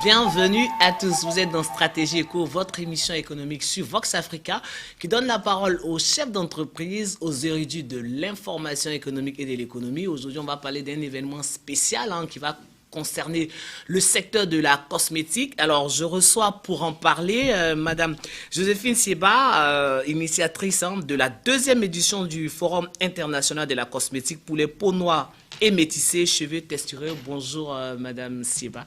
Bienvenue à tous, vous êtes dans Stratégie Éco, votre émission économique sur Vox Africa qui donne la parole aux chefs d'entreprise, aux érudits de l'information économique et de l'économie. Aujourd'hui, on va parler d'un événement spécial qui va concerner le secteur de la cosmétique. Alors, je reçois pour en parler Madame Joséphine Sieba, initiatrice de la deuxième édition du Forum international de la cosmétique pour les peaux noires et métissées, cheveux texturés. Bonjour Madame Sieba.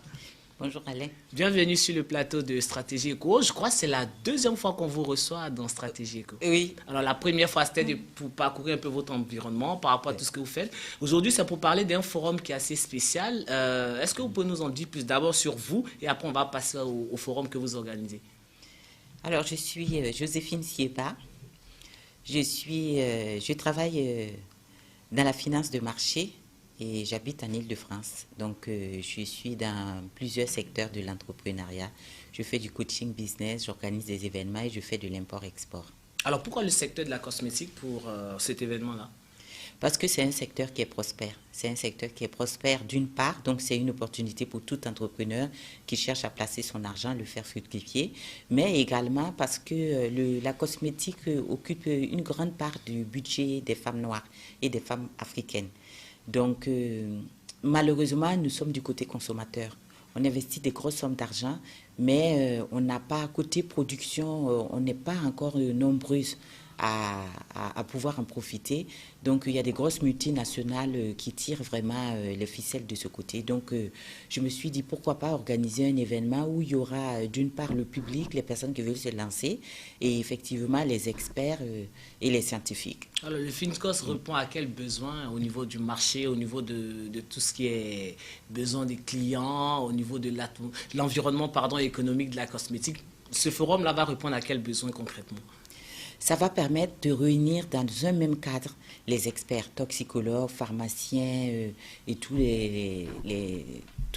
Bonjour Alain. Bienvenue sur le plateau de Stratégie Éco. Je crois que c'est la deuxième fois qu'on vous reçoit dans Stratégie Éco. Oui. Alors la première fois, c'était pour parcourir un peu votre environnement par rapport à tout ce que vous faites. Aujourd'hui, c'est pour parler d'un forum qui est assez spécial. Est-ce que vous pouvez nous en dire plus d'abord sur vous et après on va passer au forum que vous organisez? Alors je suis Joséphine Sieba. Je travaille dans la finance de marché. Et j'habite en Île-de-France. Donc, je suis dans plusieurs secteurs de l'entrepreneuriat. Je fais du coaching business, j'organise des événements et je fais de l'import-export. Alors, pourquoi le secteur de la cosmétique pour cet événement-là? Parce que c'est un secteur qui est prospère. C'est un secteur qui est prospère d'une part, donc c'est une opportunité pour tout entrepreneur qui cherche à placer son argent, le faire fructifier, mais également parce que la cosmétique occupe une grande part du budget des femmes noires et des femmes africaines. Donc, malheureusement, nous sommes du côté consommateur. On investit des grosses sommes d'argent, mais on n'a pas, côté production, on n'est pas encore nombreuses à pouvoir en profiter. Donc, il y a des grosses multinationales qui tirent vraiment les ficelles de ce côté. Donc, je me suis dit, pourquoi pas organiser un événement où il y aura d'une part le public, les personnes qui veulent se lancer, et effectivement les experts et les scientifiques. Alors, le FinCos répond à quel besoin au niveau du marché, au niveau de tout ce qui est besoin des clients, au niveau de l'environnement économique de la cosmétique? Ce forum-là va répondre à quel besoin concrètement? Ça va permettre de réunir dans un même cadre les experts, toxicologues, pharmaciens et tous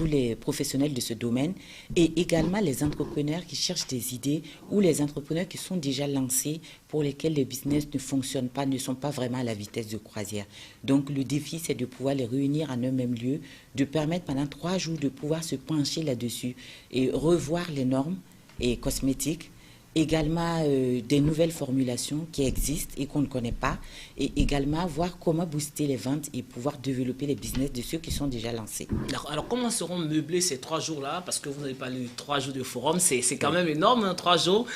les professionnels de ce domaine, et également les entrepreneurs qui cherchent des idées ou les entrepreneurs qui sont déjà lancés pour lesquels le business ne fonctionne pas, ne sont pas vraiment à la vitesse de croisière. Donc le défi, c'est de pouvoir les réunir en un même lieu, de permettre pendant 3 jours de pouvoir se pencher là-dessus et revoir les normes et cosmétiques, également des nouvelles formulations qui existent et qu'on ne connaît pas, et également voir comment booster les ventes et pouvoir développer les business de ceux qui sont déjà lancés. Alors comment seront meublés ces 3 jours-là? Parce que vous n'avez pas eu 3 jours de forum, c'est quand même énorme, 3 jours.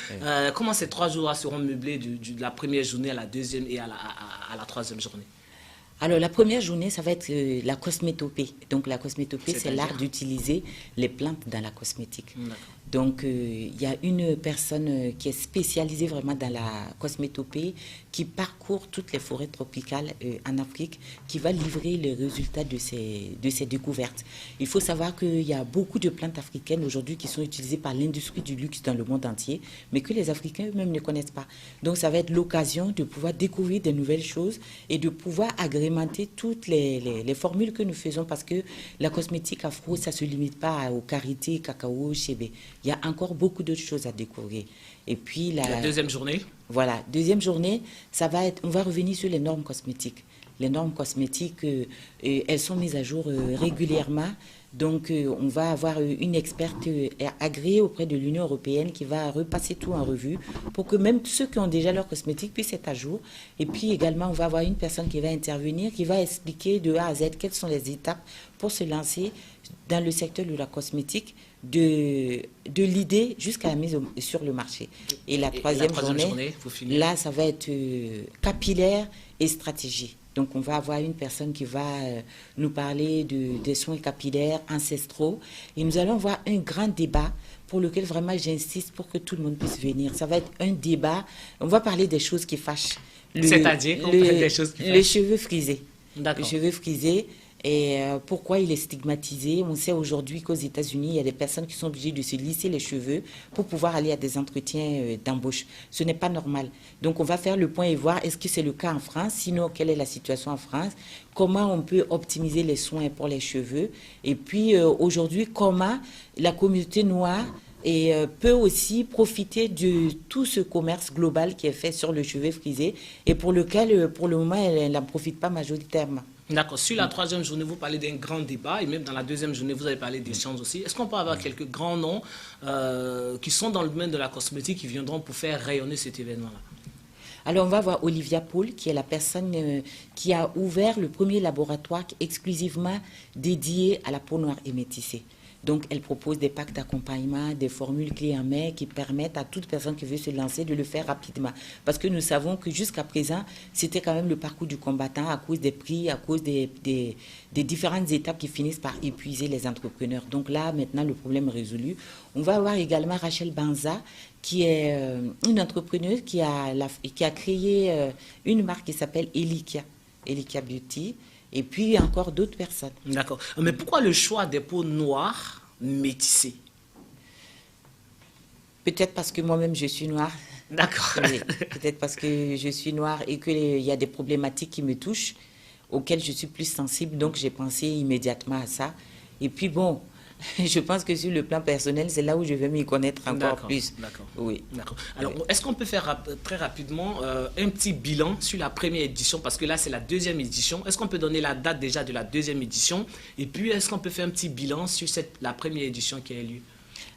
Comment ces 3 jours-là seront meublés de la première journée à la deuxième et à la troisième journée? Alors, la première journée, ça va être la cosmétopée. Donc, la cosmétopée, c'est l'art d'utiliser les plantes dans la cosmétique. Donc, il y a une personne qui est spécialisée vraiment dans la cosmétopée, qui parcourt toutes les forêts tropicales en Afrique, qui va livrer les résultats de ces découvertes. Il faut savoir qu'il y a beaucoup de plantes africaines aujourd'hui qui sont utilisées par l'industrie du luxe dans le monde entier, mais que les Africains eux-mêmes ne connaissent pas. Donc, ça va être l'occasion de pouvoir découvrir des nouvelles choses et de pouvoir agrémenter toutes les formules que nous faisons, parce que la cosmétique afro, ça ne se limite pas au karité, cacao, chébé. Il y a encore beaucoup d'autres choses à découvrir. Et puis la deuxième journée? Voilà, deuxième journée, ça va être, on va revenir sur les normes cosmétiques. Les normes cosmétiques, elles sont mises à jour régulièrement. Donc, on va avoir une experte agréée auprès de l'Union européenne qui va repasser tout en revue pour que même ceux qui ont déjà leur cosmétique puissent être à jour. Et puis également, on va avoir une personne qui va intervenir, qui va expliquer de A à Z quelles sont les étapes pour se lancer dans le secteur de la cosmétique, de l'idée jusqu'à la mise sur le marché. Et la troisième journée, là, ça va être capillaire et stratégie. Donc, on va avoir une personne qui va nous parler des soins capillaires ancestraux. Et nous allons avoir un grand débat pour lequel vraiment j'insiste pour que tout le monde puisse venir. Ça va être un débat. On va parler des choses qui fâchent. C'est-à-dire des choses qui fâchent? Les cheveux frisés. D'accord. Les cheveux frisés. Et pourquoi il est stigmatisé? On sait aujourd'hui qu'aux États-Unis, il y a des personnes qui sont obligées de se lisser les cheveux pour pouvoir aller à des entretiens d'embauche. Ce n'est pas normal. Donc, on va faire le point et voir est-ce que c'est le cas en France? Sinon, quelle est la situation en France? Comment on peut optimiser les soins pour les cheveux? Et puis, aujourd'hui, comment la communauté noire peut aussi profiter de tout ce commerce global qui est fait sur le cheveu frisé et pour lequel, pour le moment, elle n'en profite pas majoritairement. D'accord. Sur la troisième journée, vous parlez d'un grand débat et même dans la deuxième journée, vous avez parlé d'échanges aussi. Est-ce qu'on peut avoir quelques grands noms qui sont dans le domaine de la cosmétique qui viendront pour faire rayonner cet événement-là? Alors, on va voir Olivia Paul, qui est la personne qui a ouvert le premier laboratoire exclusivement dédié à la peau noire et métissée. Donc, elle propose des packs d'accompagnement, des formules clés en main qui permettent à toute personne qui veut se lancer de le faire rapidement. Parce que nous savons que jusqu'à présent, c'était quand même le parcours du combattant à cause des prix, à cause des différentes étapes qui finissent par épuiser les entrepreneurs. Donc là, maintenant, le problème est résolu. On va avoir également Rachel Banza, qui est une entrepreneuse qui a créé une marque qui s'appelle Elikia Beauty. Et puis encore d'autres personnes. D'accord. Mais pourquoi le choix des peaux noires métissées? Peut-être parce que moi-même je suis noire. D'accord. Oui, peut-être parce que je suis noire et qu'il y a des problématiques qui me touchent, auxquelles je suis plus sensible. Donc j'ai pensé immédiatement à ça. Et puis bon, je pense que sur le plan personnel, c'est là où je vais m'y connaître encore plus. D'accord. Oui. D'accord. Alors, est-ce qu'on peut faire très rapidement un petit bilan sur la première édition? Parce que là, c'est la deuxième édition. Est-ce qu'on peut donner la date déjà de la deuxième édition? Et puis, est-ce qu'on peut faire un petit bilan sur la première édition qui a eu lieu?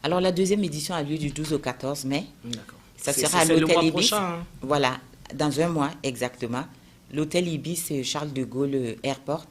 Alors, la deuxième édition a lieu du 12 au 14 mai. D'accord. Ça sera à l'hôtel Ibis. Prochain, hein? Voilà, dans un mois exactement. L'hôtel Ibis Charles de Gaulle Airport.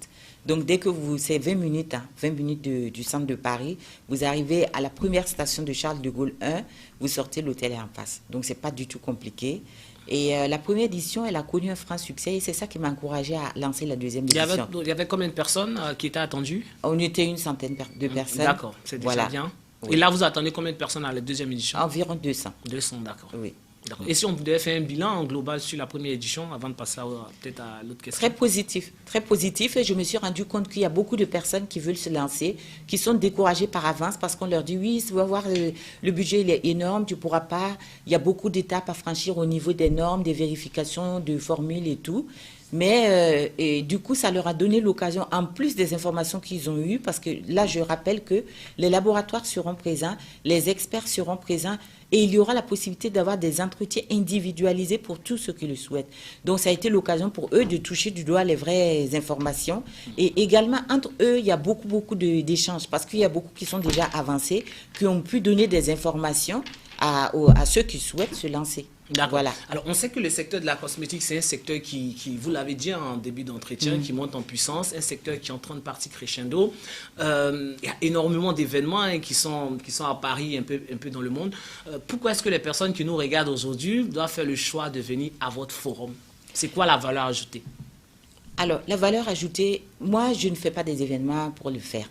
Donc, dès que c'est 20 minutes, 20 minutes du centre de Paris, vous arrivez à la première station de Charles de Gaulle 1, vous sortez, l'hôtel est en face. Donc, ce n'est pas du tout compliqué. Et la première édition, elle a connu un franc succès et c'est ça qui m'a encouragé à lancer la deuxième édition. Il y avait combien de personnes qui étaient attendues? On était une centaine de personnes. D'accord, c'est déjà bien. Oui. Et là, vous attendez combien de personnes à la deuxième édition? Environ 200. 200, d'accord. Oui. Et si on devait faire un bilan global sur la première édition, avant de passer peut-être à l'autre question? Très positif. Et je me suis rendu compte qu'il y a beaucoup de personnes qui veulent se lancer, qui sont découragées par avance parce qu'on leur dit, oui, tu vas voir, le budget il est énorme, tu ne pourras pas. Il y a beaucoup d'étapes à franchir au niveau des normes, des vérifications, de formules et tout. Mais et du coup, ça leur a donné l'occasion, en plus des informations qu'ils ont eues, parce que là, je rappelle que les laboratoires seront présents, les experts seront présents, et il y aura la possibilité d'avoir des entretiens individualisés pour tous ceux qui le souhaitent. Donc, ça a été l'occasion pour eux de toucher du doigt les vraies informations. Et également, entre eux, il y a beaucoup d'échanges, parce qu'il y a beaucoup qui sont déjà avancés, qui ont pu donner des informations à ceux qui souhaitent se lancer. Voilà. Alors, on sait que le secteur de la cosmétique, c'est un secteur qui vous l'avez dit en début d'entretien, qui monte en puissance, un secteur qui est en train de partir crescendo. Il y a énormément d'événements qui sont à Paris, un peu dans le monde. Pourquoi est-ce que les personnes qui nous regardent aujourd'hui doivent faire le choix de venir à votre forum? C'est quoi la valeur ajoutée? Alors, la valeur ajoutée, moi, je ne fais pas des événements pour le faire.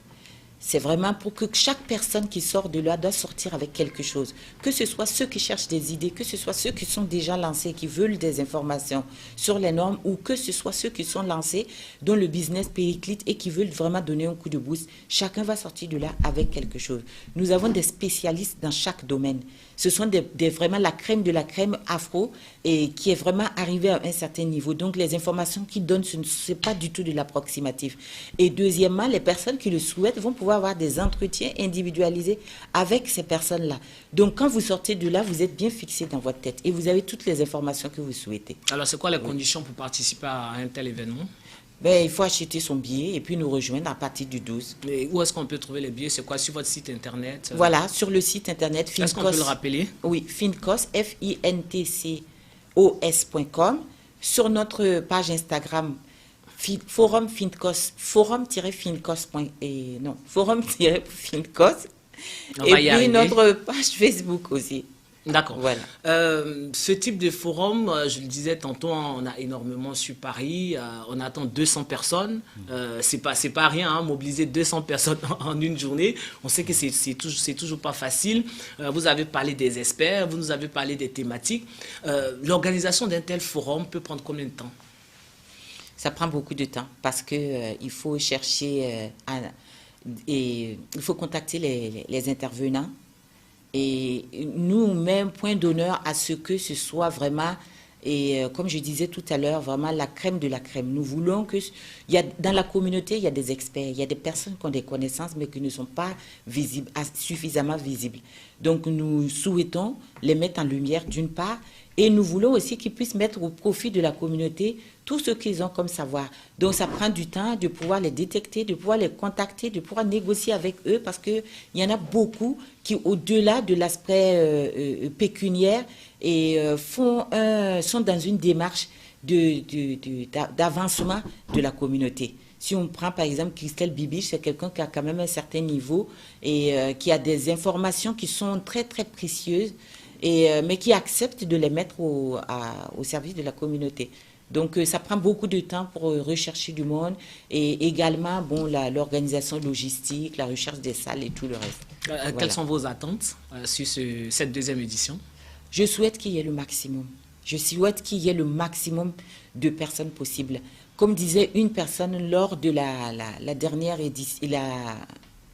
C'est vraiment pour que chaque personne qui sort de là doit sortir avec quelque chose. Que ce soit ceux qui cherchent des idées, que ce soit ceux qui sont déjà lancés, qui veulent des informations sur les normes, ou que ce soit ceux qui sont lancés, dont le business périclite et qui veulent vraiment donner un coup de boost. Chacun va sortir de là avec quelque chose. Nous avons des spécialistes dans chaque domaine. Ce sont vraiment la crème de la crème afro et qui est vraiment arrivée à un certain niveau. Donc, les informations qu'ils donnent, ce n'est pas du tout de l'approximatif. Et deuxièmement, les personnes qui le souhaitent vont pouvoir avoir des entretiens individualisés avec ces personnes-là. Donc, quand vous sortez de là, vous êtes bien fixé dans votre tête et vous avez toutes les informations que vous souhaitez. Alors, c'est quoi les conditions pour participer à un tel événement? Ben, il faut acheter son billet et puis nous rejoindre à partir du 12. Mais où est-ce qu'on peut trouver les billets? C'est quoi, sur votre site internet? Voilà, sur le site internet Fincos. Est-ce qu'on peut le rappeler? Oui, Fincos, FINTCOS.com. Sur notre page Instagram, Forum Fincos, forum-fincos. Non, forum-fincos. Et puis notre page Facebook aussi. D'accord. Voilà. Ce type de forum, je le disais tantôt, on a énormément sur Paris. On attend 200 personnes. C'est pas rien, hein, mobiliser 200 personnes en une journée. On sait que c'est toujours pas facile. Vous avez parlé des experts, vous nous avez parlé des thématiques. L'organisation d'un tel forum peut prendre combien de temps? Ça prend beaucoup de temps parce que il faut chercher et il faut contacter les intervenants. Et nous, on met un point d'honneur à ce que ce soit vraiment, et comme je disais tout à l'heure, vraiment la crème de la crème. Nous voulons que, dans la communauté, il y a des experts, il y a des personnes qui ont des connaissances, mais qui ne sont pas visibles, suffisamment visibles. Donc, nous souhaitons les mettre en lumière d'une part, Et nous voulons aussi qu'ils puissent mettre au profit de la communauté tout ce qu'ils ont comme savoir. Donc, ça prend du temps de pouvoir les détecter, de pouvoir les contacter, de pouvoir négocier avec eux parce qu'il y en a beaucoup qui, au-delà de l'aspect pécuniaire, sont dans une démarche d'avancement de la communauté. Si on prend par exemple Christelle Bibiche, c'est quelqu'un qui a quand même un certain niveau et qui a des informations qui sont très très précieuses, mais qui accepte de les mettre au service de la communauté. Donc ça prend beaucoup de temps pour rechercher du monde et également l'organisation logistique, la recherche des salles et tout le reste. Voilà. Quelles sont vos attentes sur cette deuxième édition? Je souhaite qu'il y ait le maximum. Je souhaite qu'il y ait le maximum de personnes possibles. Comme disait une personne lors de la dernière édition,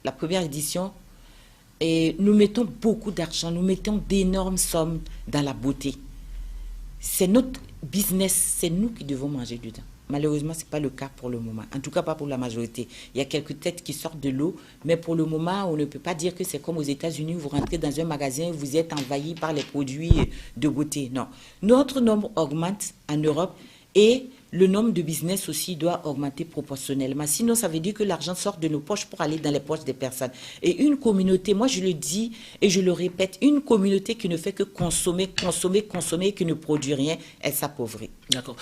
la première édition, et nous mettons beaucoup d'argent, nous mettons d'énormes sommes dans la beauté. C'est notre business, c'est nous qui devons manger dedans. Malheureusement, ce n'est pas le cas pour le moment. En tout cas, pas pour la majorité. Il y a quelques têtes qui sortent de l'eau, mais pour le moment, on ne peut pas dire que c'est comme aux États-Unis, vous rentrez dans un magasin, vous êtes envahi par les produits de beauté. Non. Notre nombre augmente en Europe et le nombre de business aussi doit augmenter proportionnellement. Sinon, ça veut dire que l'argent sort de nos poches pour aller dans les poches des personnes. Et une communauté, moi je le dis et je le répète, une communauté qui ne fait que consommer, consommer, consommer, qui ne produit rien, elle s'appauvrit. D'accord.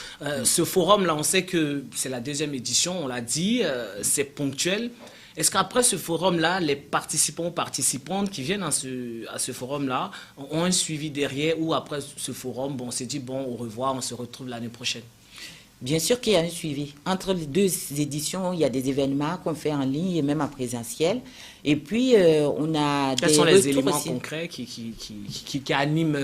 Ce forum-là, on sait que c'est la deuxième édition, on l'a dit, c'est ponctuel. Est-ce qu'après ce forum-là, les participants ou participantes qui viennent à ce forum-là ont un suivi derrière ou après ce forum, on s'est dit, bon, au revoir, on se retrouve l'année prochaine? Bien sûr qu'il y a un suivi. Entre les deux éditions, il y a des événements qu'on fait en ligne et même en présentiel. Et puis, on a Quels sont les éléments concrets qui animent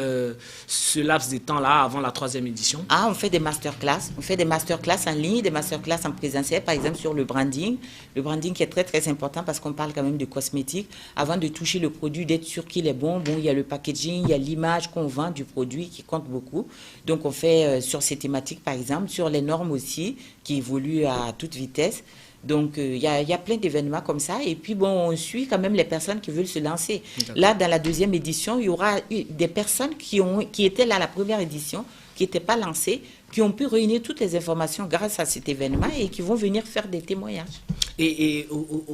ce laps de temps-là avant la troisième édition? On fait des masterclass. On fait des masterclass en ligne, des masterclass en présentiel, par exemple sur le branding. Le branding qui est très, très important parce qu'on parle quand même de cosmétiques. Avant de toucher le produit, d'être sûr qu'il est bon. Bon, il y a le packaging, il y a l'image qu'on vend du produit qui compte beaucoup. Donc, on fait sur ces thématiques, par exemple, sur les normes aussi, qui évoluent à toute vitesse. Donc, il y a plein d'événements comme ça. Et puis, on suit quand même les personnes qui veulent se lancer. Là, dans la deuxième édition, il y aura des personnes qui étaient là à la première édition, qui n'étaient pas lancées, qui ont pu réunir toutes les informations grâce à cet événement et qui vont venir faire des témoignages. Et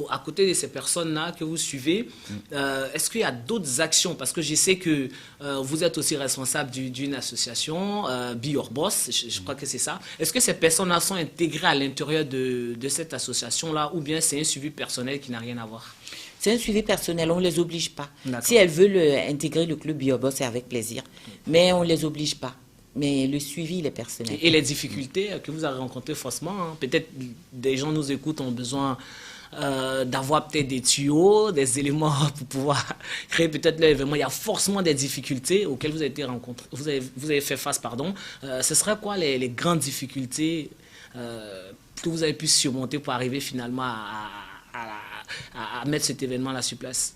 à côté de ces personnes-là que vous suivez, est-ce qu'il y a d'autres actions? Parce que je sais que vous êtes aussi responsable d'une association, Be Your Boss, je crois que c'est ça. Est-ce que ces personnes-là sont intégrées à l'intérieur de cette association-là ou bien c'est un suivi personnel qui n'a rien à voir? C'est un suivi personnel, on ne les oblige pas. Si elles veulent intégrer le club Be Your Boss, c'est avec plaisir. Mais on ne les oblige pas. Mais le suivi, il est personnel. Et les difficultés que vous avez rencontrées forcément, peut-être des gens nous écoutent, ont besoin d'avoir peut-être des tuyaux, des éléments pour pouvoir créer peut-être l'événement. Il y a forcément des difficultés auxquelles vous avez été rencontrés, vous avez fait face, pardon. Ce serait quoi les grandes difficultés que vous avez pu surmonter pour arriver finalement à mettre cet événement-là sur place?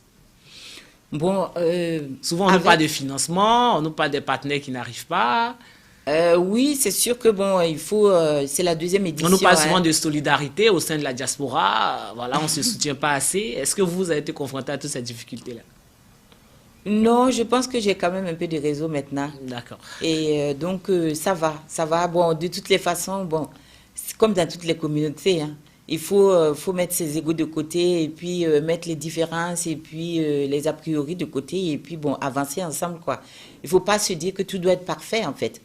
Souvent, on nous parle de financement, on nous parle des partenaires qui n'arrivent pas. Oui, c'est sûr que il faut. C'est la deuxième édition. On nous parle souvent de solidarité au sein de la diaspora. Voilà, on ne se soutient pas assez. Est-ce que vous avez été confronté à toutes ces difficultés-là? Non, je pense que j'ai quand même un peu de réseau maintenant. D'accord. Et donc, ça va. De toutes les façons, c'est comme dans toutes les communautés, hein. Il faut mettre ses égos de côté et puis mettre les différences et puis les a priori de côté et puis avancer ensemble, quoi. Il ne faut pas se dire que tout doit être parfait, en fait.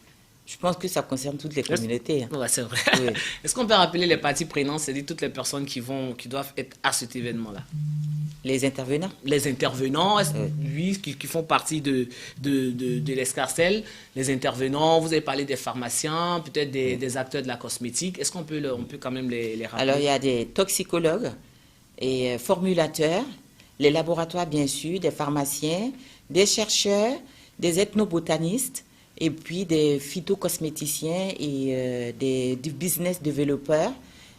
Je pense que ça concerne toutes les communautés. Ouais, c'est vrai. Oui. Est-ce qu'on peut rappeler les parties prenantes, c'est-à-dire toutes les personnes qui doivent être à cet événement-là? Les intervenants? Les intervenants, oui, qui font partie de l'Escarcelle. Les intervenants, vous avez parlé des pharmaciens, peut-être des acteurs de la cosmétique. Est-ce qu'on peut quand même les rappeler? Alors, il y a des toxicologues et formulateurs, les laboratoires, bien sûr, des pharmaciens, des chercheurs, des ethnobotanistes, et puis des phytocosméticiens et des business développeurs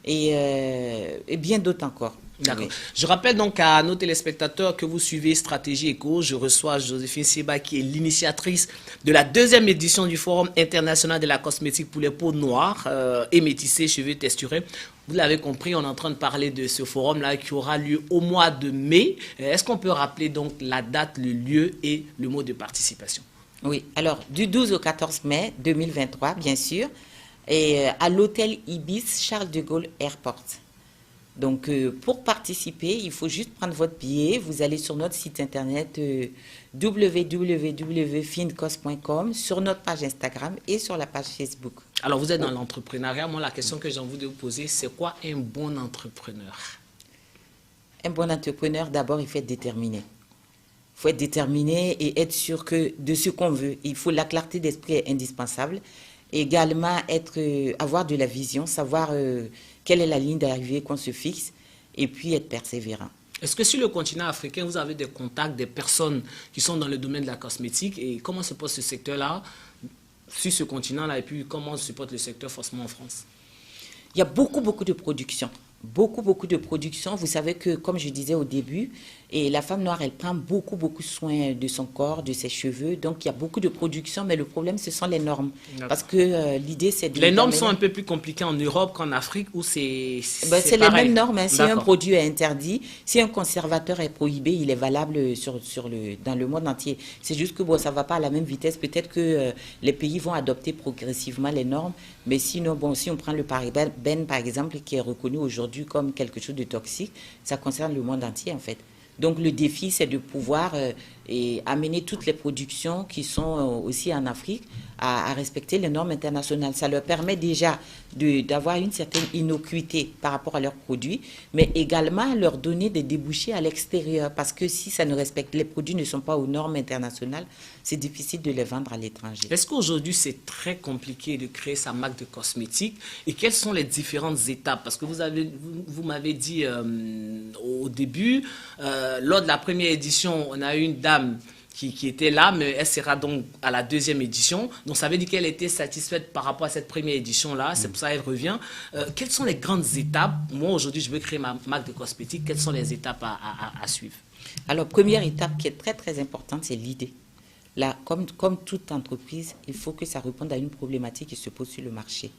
et bien d'autres encore. D'accord. Oui. Je rappelle donc à nos téléspectateurs que vous suivez Stratégie Éco. Je reçois Joséphine Seba qui est l'initiatrice de la deuxième édition du Forum international de la cosmétique pour les peaux noires et métissées, cheveux texturés. Vous l'avez compris, on est en train de parler de ce forum-là qui aura lieu au mois de mai. Est-ce qu'on peut rappeler donc la date, le lieu et le mot de participation? Oui, alors du 12 au 14 mai 2023, bien sûr, et à l'hôtel Ibis Charles de Gaulle Airport. Donc, pour participer, il faut juste prendre votre billet. Vous allez sur notre site internet www.fincos.com, sur notre page Instagram et sur la page Facebook. Alors, vous êtes dans l'entrepreneuriat. Moi, la question que j'ai envie de vous poser, c'est quoi un bon entrepreneur? Un bon entrepreneur, d'abord, il faut être déterminé. Il faut être déterminé et être sûr que de ce qu'on veut. Il faut la clarté d'esprit est indispensable. Également, avoir de la vision, savoir quelle est la ligne d'arrivée qu'on se fixe et puis être persévérant. Est-ce que sur le continent africain, vous avez des contacts, des personnes qui sont dans le domaine de la cosmétique et comment se porte ce secteur-là sur ce continent-là et puis comment se porte le secteur forcément en France? Il y a beaucoup de production. Beaucoup de production. Vous savez que, comme je disais au début, et la femme noire, elle prend beaucoup soin de son corps, de ses cheveux. Donc, il y a beaucoup de production, mais le problème, ce sont les normes. Parce que l'idée, c'est de... Les normes sont un peu plus compliquées en Europe qu'en Afrique, ou c'est c'est les mêmes normes. Hein. Si un produit est interdit, si un conservateur est prohibé, il est valable dans le monde entier. C'est juste que, bon, ça ne va pas à la même vitesse. Peut-être que les pays vont adopter progressivement les normes. Mais sinon, bon, si on prend le parabène, par exemple, qui est reconnu aujourd'hui comme quelque chose de toxique, ça concerne le monde entier, en fait. Donc, le défi, c'est de pouvoir amener toutes les productions qui sont aussi en Afrique à respecter les normes internationales. Ça leur permet déjà d'avoir une certaine innocuité par rapport à leurs produits, mais également leur donner des débouchés à l'extérieur. Parce que si ça ne respecte, les produits ne sont pas aux normes internationales, c'est difficile de les vendre à l'étranger. Est-ce qu'aujourd'hui, c'est très compliqué de créer sa marque de cosmétiques? Et quelles sont les différentes étapes? Parce que vous m'avez dit au début, lors de la première édition, on a eu une dame qui était là, mais elle sera donc à la deuxième édition. Donc, ça veut dire qu'elle était satisfaite par rapport à cette première édition-là. C'est pour ça qu'elle revient. Quelles sont les grandes étapes? Moi, aujourd'hui, je veux créer ma marque de cosmétiques. Quelles sont les étapes à suivre? Alors, première étape qui est très importante, c'est l'idée. Là, comme toute entreprise, il faut que ça réponde à une problématique qui se pose sur le marché,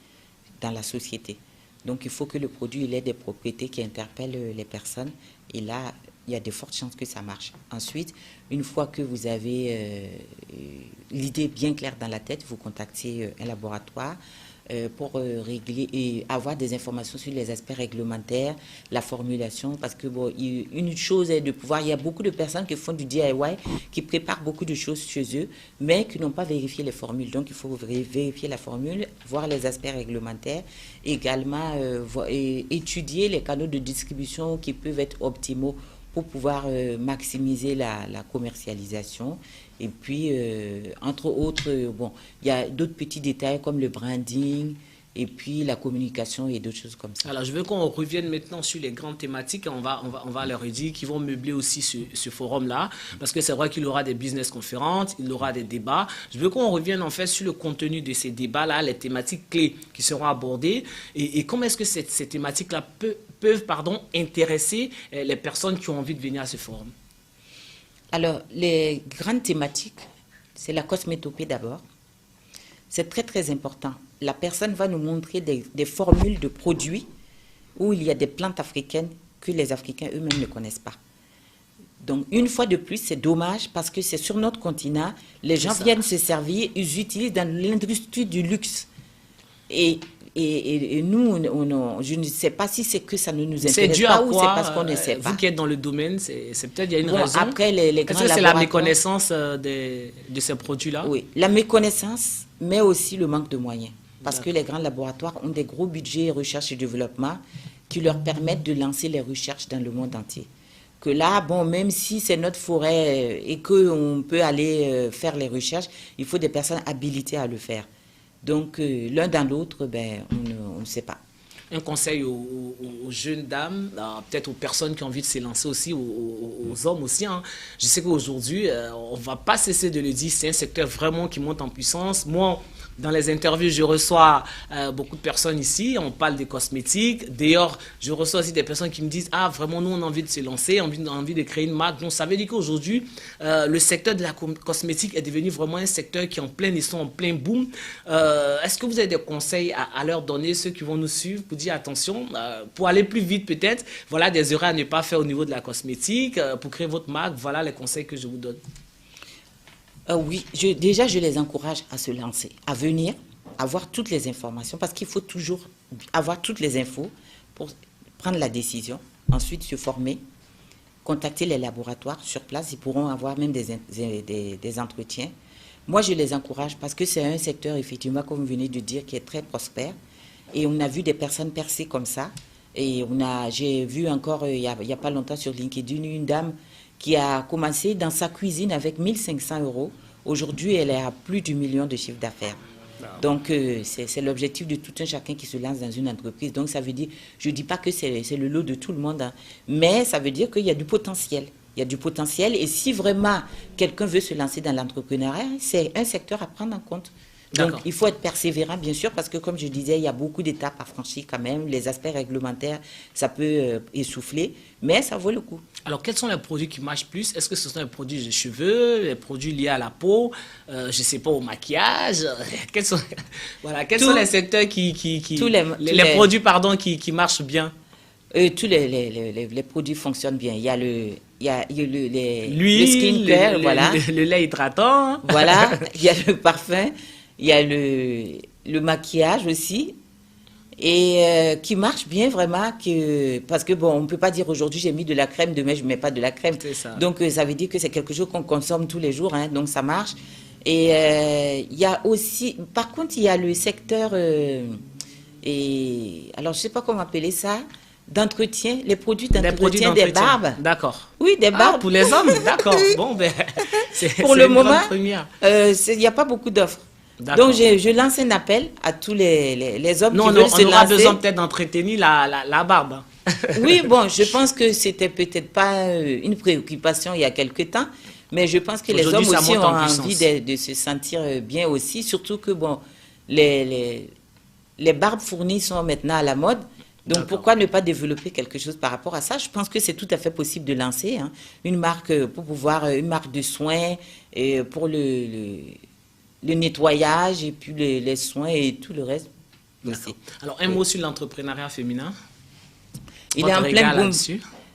dans la société. Donc, il faut que le produit ait des propriétés qui interpellent les personnes. Et là, il y a de fortes chances que ça marche. Ensuite, une fois que vous avez l'idée bien claire dans la tête, vous contactez un laboratoire pour régler et avoir des informations sur les aspects réglementaires, la formulation, parce que bon, une chose est de pouvoir, il y a beaucoup de personnes qui font du DIY, qui préparent beaucoup de choses chez eux, mais qui n'ont pas vérifié les formules. Donc, il faut vérifier la formule, voir les aspects réglementaires, également étudier les canaux de distribution qui peuvent être optimaux pour pouvoir maximiser la commercialisation. Et puis, entre autres, bon, il y a d'autres petits détails comme le branding et puis la communication et d'autres choses comme ça. Alors, je veux qu'on revienne maintenant sur les grandes thématiques. On va leur dire qu'ils vont meubler aussi ce forum-là, parce que c'est vrai qu'il y aura des business conférences, il y aura des débats. Je veux qu'on revienne en fait sur le contenu de ces débats-là, les thématiques clés qui seront abordées et comment est-ce que ces thématiques-là peuvent intéresser les personnes qui ont envie de venir à ce forum. Alors, les grandes thématiques, c'est la cosmétopée d'abord. C'est très important. La personne va nous montrer des formules de produits où il y a des plantes africaines que les Africains eux-mêmes ne connaissent pas. Donc, une fois de plus, c'est dommage parce que c'est sur notre continent, les gens viennent se servir, ils utilisent dans l'industrie du luxe. Et nous, je ne sais pas si c'est que ça ne nous intéresse pas ou c'est parce qu'on ne sait pas. Vous qui êtes dans le domaine, c'est peut-être il y a une raison. Après, les grands laboratoires... c'est la méconnaissance de ces produits-là? Oui, la méconnaissance, mais aussi le manque de moyens. Parce que les grands laboratoires ont des gros budgets recherche et développement qui leur permettent de lancer les recherches dans le monde entier. Que là, bon, même si c'est notre forêt et qu'on peut aller faire les recherches, il faut des personnes habilitées à le faire. Donc, l'un dans l'autre, on ne sait pas. Un conseil aux jeunes dames, peut-être aux personnes qui ont envie de se lancer aussi, aux hommes aussi. Hein. Je sais qu'aujourd'hui, on ne va pas cesser de le dire, c'est un secteur vraiment qui monte en puissance. Moi, dans les interviews, je reçois beaucoup de personnes ici, on parle des cosmétiques. D'ailleurs, je reçois aussi des personnes qui me disent « Ah, vraiment, nous, on a envie de se lancer, on a envie de créer une marque. » Donc, ça veut dire qu'aujourd'hui, le secteur de la cosmétique est devenu vraiment un secteur qui est en plein essor, en plein boom. Est-ce que vous avez des conseils à leur donner, ceux qui vont nous suivre, pour dire « Attention, pour aller plus vite peut-être, voilà des erreurs à ne pas faire au niveau de la cosmétique, pour créer votre marque, voilà les conseils que je vous donne. » Oui, déjà, je les encourage à se lancer, à venir, avoir toutes les informations, parce qu'il faut toujours avoir toutes les infos pour prendre la décision, ensuite se former, contacter les laboratoires sur place, ils pourront avoir même des entretiens. Moi, je les encourage parce que c'est un secteur, effectivement, comme vous venez de dire, qui est très prospère. Et on a vu des personnes percer comme ça. Et j'ai vu encore, il y a pas longtemps sur LinkedIn, une dame qui a commencé dans sa cuisine avec 1500 euros. Aujourd'hui, elle est à plus du million de chiffre d'affaires. Donc, c'est l'objectif de tout un chacun qui se lance dans une entreprise. Donc, ça veut dire, je ne dis pas que c'est le lot de tout le monde, hein, mais ça veut dire qu'il y a du potentiel. Il y a du potentiel et si vraiment quelqu'un veut se lancer dans l'entrepreneuriat, c'est un secteur à prendre en compte. Donc, il faut être persévérant, bien sûr, parce que, comme je disais, il y a beaucoup d'étapes à franchir quand même. Les aspects réglementaires, ça peut essouffler, mais ça vaut le coup. Alors, quels sont les produits qui marchent plus? Est-ce que ce sont les produits de cheveux, les produits liés à la peau, je ne sais pas, au maquillage? Quels sont les secteurs les produits, pardon, qui marchent bien? Tous les produits fonctionnent bien. Il y a l'huile, le skincare, voilà. Le lait hydratant. Voilà, il y a le parfum. Il y a le maquillage aussi, et qui marche bien vraiment, parce que bon, on ne peut pas dire aujourd'hui j'ai mis de la crème, demain je ne mets pas de la crème. Donc ça veut dire que c'est quelque chose qu'on consomme tous les jours, hein, donc ça marche. Et il y a aussi, par contre, il y a le secteur, alors je ne sais pas comment appeler ça, d'entretien, les produits d'entretien des barbes. D'accord. Oui, des barbes. Pour les hommes, d'accord. Bon, ben, pour le moment, il n'y a pas beaucoup d'offres. Donc, je lance un appel à tous les hommes qui veulent se lancer. On aura besoin peut-être d'entretenir la barbe. Oui, bon, je pense que c'était peut-être pas une préoccupation il y a quelque temps, mais je pense que les hommes aussi ont envie de se sentir bien aussi, surtout que, bon, les barbes fournies sont maintenant à la mode. Donc, pourquoi ne pas développer quelque chose par rapport à ça? Je pense que c'est tout à fait possible de lancer une marque pour pouvoir, une marque de soins pour le nettoyage et puis les soins et tout le reste. Alors, un mot sur l'entrepreneuriat féminin. Il est en plein boom.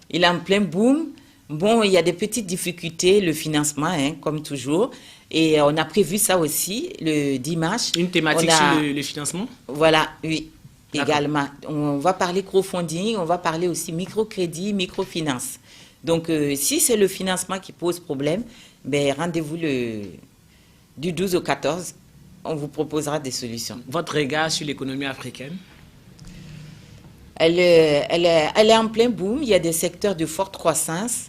Il est en plein boom. Bon, il y a des petites difficultés, le financement, comme toujours. Et on a prévu ça aussi le dimanche. Une thématique sur le financement? Voilà, oui. Également, on va parler crowdfunding, on va parler aussi microcrédit, microfinance. Donc, si c'est le financement qui pose problème, ben, rendez-vous du 12 au 14, on vous proposera des solutions. Votre regard sur l'économie africaine? Elle est en plein boom, il y a des secteurs de forte croissance,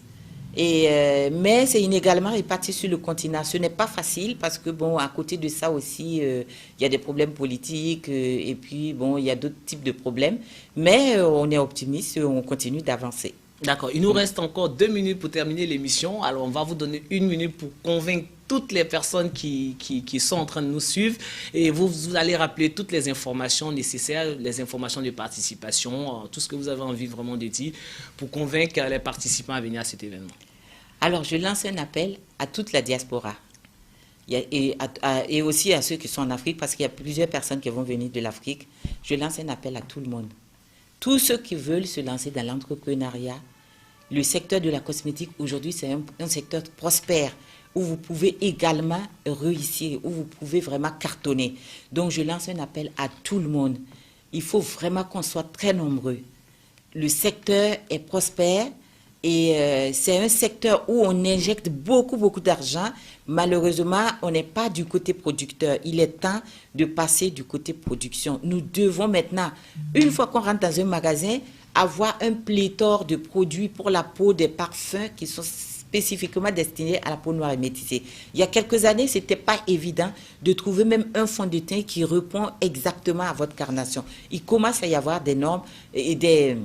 mais c'est inégalement réparti sur le continent. Ce n'est pas facile parce que, bon, à côté de ça aussi, il y a des problèmes politiques et puis, bon, il y a d'autres types de problèmes. Mais on est optimiste et on continue d'avancer. D'accord. Il nous reste encore 2 minutes pour terminer l'émission. Alors, on va vous donner 1 minute pour convaincre toutes les personnes qui sont en train de nous suivre. Et vous allez rappeler toutes les informations nécessaires, les informations de participation, tout ce que vous avez envie vraiment de dire pour convaincre les participants à venir à cet événement. Alors, je lance un appel à toute la diaspora et aussi à ceux qui sont en Afrique, parce qu'il y a plusieurs personnes qui vont venir de l'Afrique. Je lance un appel à tout le monde. Tous ceux qui veulent se lancer dans l'entrepreneuriat, le secteur de la cosmétique, aujourd'hui, c'est un secteur prospère où vous pouvez également réussir, où vous pouvez vraiment cartonner. Donc, je lance un appel à tout le monde. Il faut vraiment qu'on soit très nombreux. Le secteur est prospère et c'est un secteur où on injecte beaucoup d'argent. Malheureusement, on n'est pas du côté producteur. Il est temps de passer du côté production. Nous devons maintenant, une fois qu'on rentre dans un magasin, avoir un pléthore de produits pour la peau, des parfums qui sont spécifiquement destinés à la peau noire et métissée. Il y a quelques années, ce n'était pas évident de trouver même un fond de teint qui répond exactement à votre carnation. Il commence à y avoir des normes et des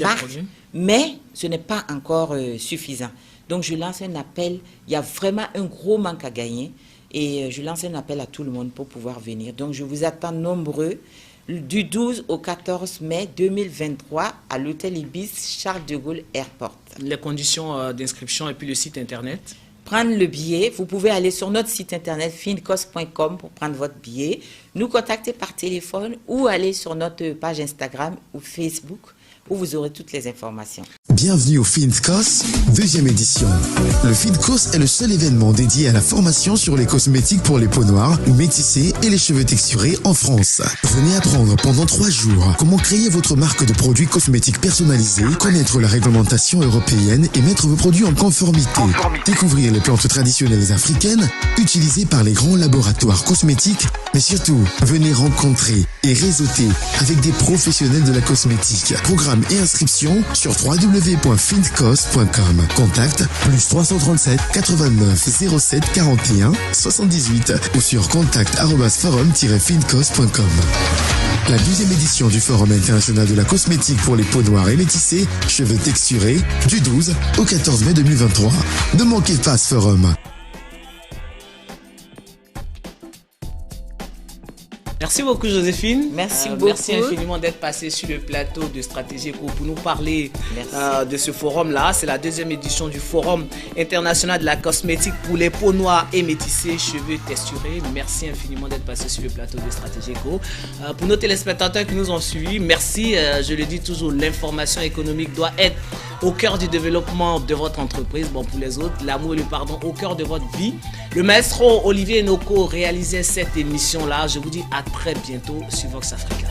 marques, mais ce n'est pas encore suffisant. Donc, je lance un appel. Il y a vraiment un gros manque à gagner et je lance un appel à tout le monde pour pouvoir venir. Donc, je vous attends nombreux du 12 au 14 mai 2023 à l'hôtel Ibis Charles de Gaulle Airport. Les conditions d'inscription et puis le site internet? Prendre le billet, vous pouvez aller sur notre site internet fincos.com pour prendre votre billet, nous contacter par téléphone ou aller sur notre page Instagram ou Facebook où vous aurez toutes les informations. Bienvenue au FINCOS, deuxième édition. Le FINCOS est le seul événement dédié à la formation sur les cosmétiques pour les peaux noires, métissées et les cheveux texturés en France. Venez apprendre pendant 3 jours comment créer votre marque de produits cosmétiques personnalisés, connaître la réglementation européenne et mettre vos produits en conformité. Découvrir les plantes traditionnelles africaines utilisées par les grands laboratoires cosmétiques, mais surtout, venez rencontrer et réseauter avec des professionnels de la cosmétique. Programme et inscription sur www.fincos.com. Contact plus 337 89 07 41 78 ou sur contact@forum-fincos.com. La 12e édition du Forum international de la cosmétique pour les peaux noires et métissées, cheveux texturés, du 12 au 14 mai 2023. Ne manquez pas ce forum. Merci beaucoup Joséphine. Merci beaucoup. Merci infiniment d'être passé sur le plateau de Stratégie Éco pour nous parler de ce forum-là. C'est la 2e édition du Forum international de la cosmétique pour les peaux noires et métissées, cheveux texturés. Merci infiniment d'être passé sur le plateau de Stratégie Éco. Pour nos téléspectateurs qui nous ont suivis, merci. Je le dis toujours, l'information économique doit être au cœur du développement de votre entreprise. Bon, pour les autres, l'amour et le pardon au cœur de votre vie. Le maestro Olivier Noko réalisait cette émission-là. Je vous dis à très bientôt sur Vox Africa.